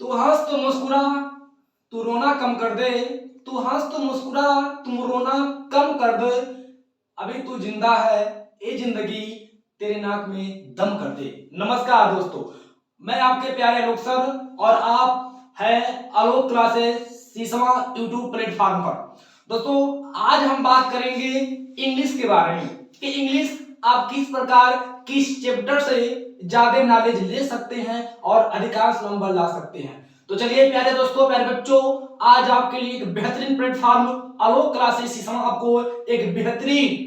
तू हंस तो मुस्कुरा, तू रोना कम कर दे। तू हंस तो मुस्कुरा, तुम रोना कम कर दे। अभी तू जिंदा है, ये जिंदगी तेरे नाक में दम कर दे। नमस्कार दोस्तों, मैं आपके प्यारे आलोक सर और आप हैं आलोक क्लासेस सीसवा यूट्यूब प्लेटफॉर्म पर। दोस्तों आज हम बात करेंगे इंग्लिश के बारे में कि इंग्लिश आप किस प्रकार किस चैप्टर से ज्यादा नॉलेज ले सकते हैं और अधिकांश नंबर ला सकते हैं। तो चलिए प्यारे दोस्तों, प्यारे बच्चों, आज आपके लिए एक बेहतरीन प्लेटफॉर्म आलोक क्लासेस सीसवा आपको एक बेहतरीन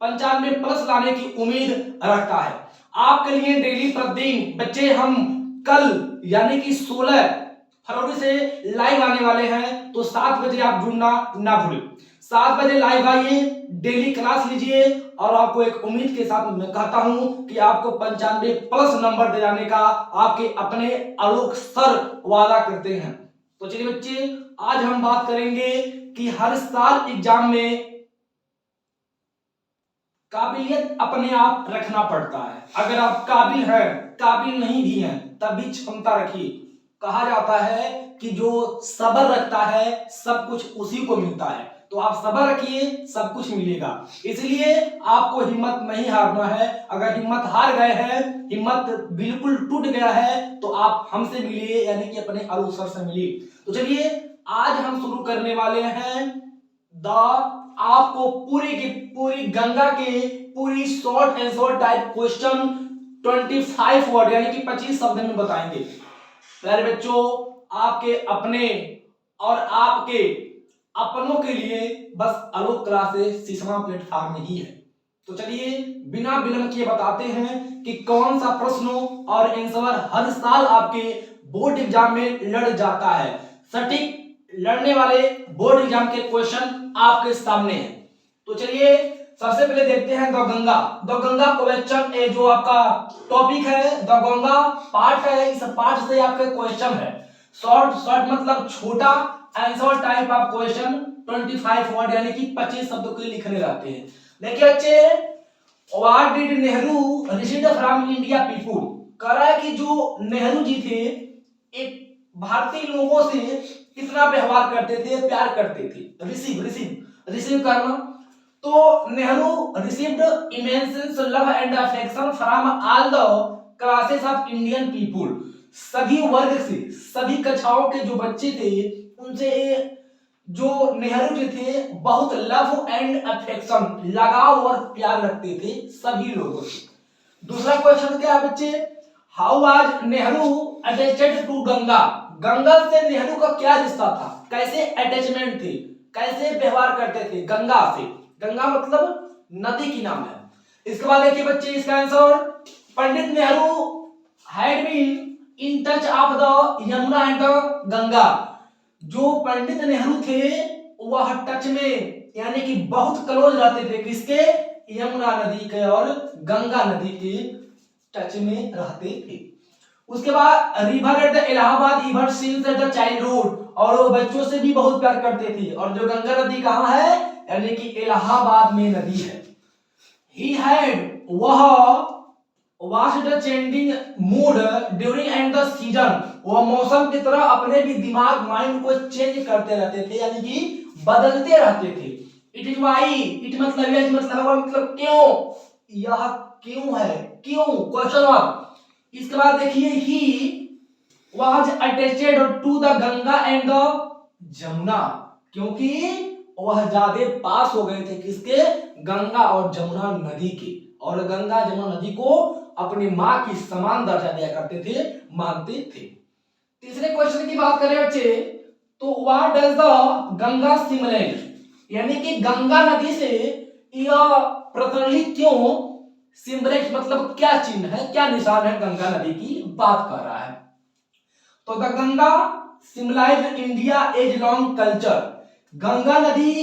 95+ लाने की उम्मीद रखता है। आपके लिए डेली प्रतिदिन बच्चे हम कल यानी कि 16 फरवरी से लाइव आने वाले हैं, तो 7 बजे आप जुड़ना ना भूलें। 7 बजे लाइव आइए, डेली क्लास लीजिए और आपको एक उम्मीद के साथ मैं कहता हूं कि आपको 95+ नंबर दे जाने का आपके अपने आलोक सर वादा करते हैं। तो चलिए बच्चे, आज हम बात करेंगे कि हर साल एग्जाम में काबिलियत अपने आप रखना पड़ता है। अगर आप काबिल हैं, काबिल नहीं भी हैं, तब भी क्षमता रखिए। कहा जाता है कि जो सब्र रखता है सब कुछ उसी को मिलता है। तो आप सब्र रखिए, सब कुछ मिलेगा। इसलिए आपको हिम्मत नहीं हारना है। अगर हिम्मत हार गए हैं, हिम्मत बिल्कुल टूट गया है, तो आप हमसे मिलिए यानी कि अपने आलोक सर से मिलिए। तो चलिए आज हम शुरू करने वाले हैं आपको पूरी की पूरी गंगा के पूरी short answer type question 25 word यानी कि 25 शब्द में बताएंगे। प्यारे बच्चों, आपके अपने और आपके अपनों के लिए बस आलोक क्लासेस सीसवा प्लेटफॉर्म ही है। तो चलिए बिना विलंब किए बताते हैं कि कौन सा प्रश्न और आंसर हर साल आपके बोर्ड एग्जाम में लड़ जाता है। सटीक लड़ने वाले बोर्ड एग्जाम के क्वेश्चन आपके सामने हैं। तो चलिए सबसे पहले देखते हैं the Ganga. The Ganga question A जो आपका टॉपिक है, द गंगा पार्ट है। इस पार्ट से आपके क्वेश्चन है। शॉर्ट शॉर्ट मतलब छोटा, आंसर टाइप आप क्वेश्चन 25 वर्ड यानी कि 25 शब्दों के लिखने रहते हैं। देखिए बच्चे, what did Nehru receive from India people. कह रहा है कि जो नेहरू जी थे एक भारतीय लोगों से कितना व्यवहार करते थे, प्यार करते थे। रिसीव करना। तो Nehru received immense love and affection from all the classes of Indian people. सभी वर्ग से, सभी कक्षाओं के जो बच्चे थे उनसे जो नेहरू जी थे बहुत लव एंड अफेक्शन लगाव और प्यार रखते थे सभी लोगों से। दूसरा क्वेश्चन क्या है बच्चे, how was Nehru attached to Ganga. Ganga से नेहरू का क्या रिश्ता था, कैसे अटैचमेंट थे, कैसे व्यवहार करते थे गंगा से। गंगा मतलब नदी की नाम है। इसके बाद देखिए बच्चे इसका answer, Pandit Nehru had been in touch of the Yamuna and the Ganga. जो पंडित नेहरू थे वह टच में यानी कि बहुत क्लोज रहते थे किसके, यमुना नदी के और गंगा नदी के टच में रहते थे। उसके बाद river at the Allahabad river since at the childhood, और वो बच्चों से भी बहुत प्यार करते थे। और जो गंगा नदी कहाँ है यानी कि इलाहाबाद में नदी है। ही हैड वह watch the changing mood during and the season. वह मौसम की तरह अपने भी दिमाग माइंड को चेंज करते रहते थे यानी कि बदलते रहते थे। इट इज वाई, इट मतलब यह, मतलब क्यों, यह क्यों है, क्यों क्वेश्चन मार्क। इसके बाद देखिए ही was attached to the Ganga and the Jamuna, क्योंकि वह ज्यादा पास हो गए थे किसके, गंगा और जमुना नदी के। और गंगा जमुना नदी को अपनी मां की समान दर्जा दिया करते थे, मानते थे। तीसरे क्वेश्चन की बात करें बच्चे, तो what does the Ganga similarity, यानी कि गंगा नदी से यह प्रतिनिधि क्यों, सिम्बलेट मतलब क्या चिन्ह है, क्या निशान है, गंगा नदी की बात कर रहा है। तो the Ganga symbolise India as long culture. Ganga नदी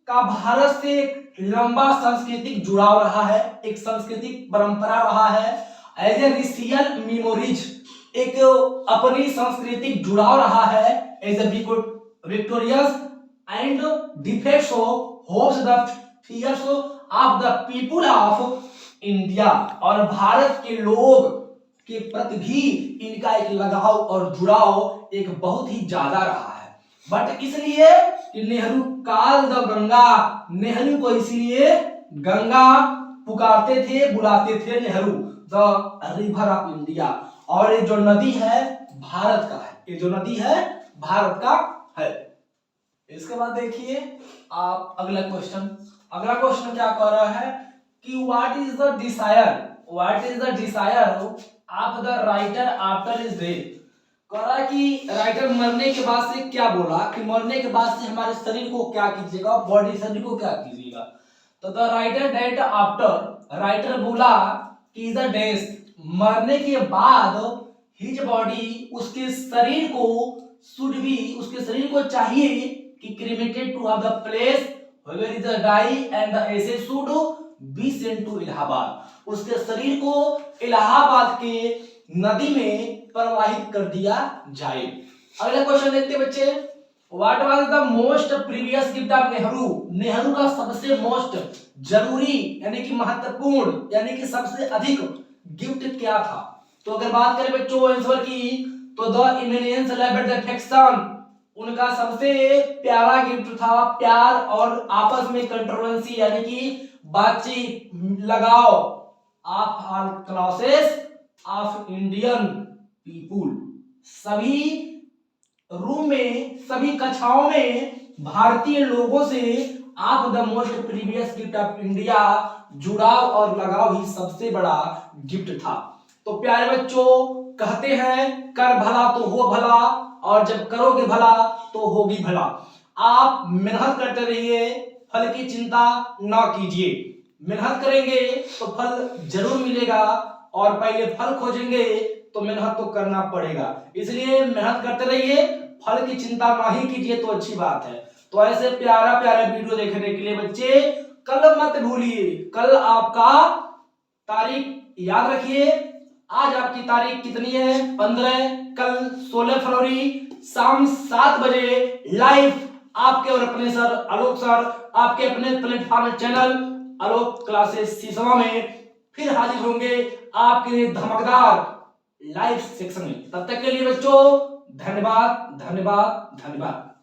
का भारत से एक लंबा सांस्कृतिक जुड़ाव रहा है, एक सांस्कृतिक परंपरा रहा है। एज ए रिशियल मेमोरीज, एक अपनी सांस्कृतिक जुड़ाव रहा है। As a victorious and defects hopes the fears of the people of India, और भारत के लोग के प्रति भी इनका एक लगाव और जुड़ाव एक बहुत ही ज्यादा रहा है। बट इसलिए कि नेहरू काल द गंगा, नेहरू को इसलिए गंगा पुकारते थे, बुलाते थे Nehru, the river of India. और ये जो नदी है भारत का है, ये जो नदी है भारत का है। इसके बाद देखिए आप अगला क्वेश्चन क्या कह रहा है कि what is the desire of the writer after his death. कह रहा है कि राइटर मरने के बाद से क्या बोला, कि मरने के बाद से हमारे शरीर को क्या कीजिएगा, बॉडी शरीर को क्या कीजिएगा। तो the writer date after, writer बोला कि द डेथ, मरने के बाद, हिज बॉडी, उसके शरीर को, शुड बी, उसके शरीर को चाहिए कि cremated to have the place where is the die and the ashes should be sent to Allahabad. उसके शरीर को इलाहाबाद के नदी में प्रवाहित कर दिया जाए। अगला क्वेश्चन देखते हैं बच्चे, what was the most previous gift of Nehru. Nehru का सबसे मोस्ट जरूरी यानी कि महत्वपूर्ण यानी कि सबसे अधिक गिफ्ट क्या था। तो अगर बात करें बच्चों आंसर की, तो the eminence love the affection, उनका सबसे प्यारा गिफ्ट था प्यार और आपस में कंट्रोवर्सी यानी कि बातचीत, लगाव of all classes of Indian people, सभी रूम में, सभी कक्षाओं में भारतीय लोगों से आप the most previous gift of India, जुड़ाव और लगाव ही सबसे बड़ा गिफ्ट था। तो प्यारे बच्चों कहते हैं कर भला तो हो भला, और जब करोगे भला तो होगी भला। आप मेहनत करते रहिए, फल की चिंता ना कीजिए। मेहनत करेंगे तो फल जरूर मिलेगा, और पहले फल खोजेंगे तो मेहनत तो करना पड़ेगा। इसलिए मेहनत करते रहिए, फल की चिंता ना ही कीजिए तो अच्छी बात है। तो ऐसे प्यारा प्यारा वीडियो देखने के लिए बच्चे कल मत भूलिए, कल आपका तारीख याद रखिए। आज आपकी तारीख कितनी है, 15। कल 16 फरवरी शाम 7 बजे लाइव आपके और अपने सर आलोक सर आपके अपने प्लेटफॉर्म चैनल आलोक क्लासेस सीसवा में फिर हाजिर होंगे आपके लिए धमाकेदार लाइव सेक्शन में। तब तक के लिए बच्चों धन्यवाद धन्यवाद धन्यवाद।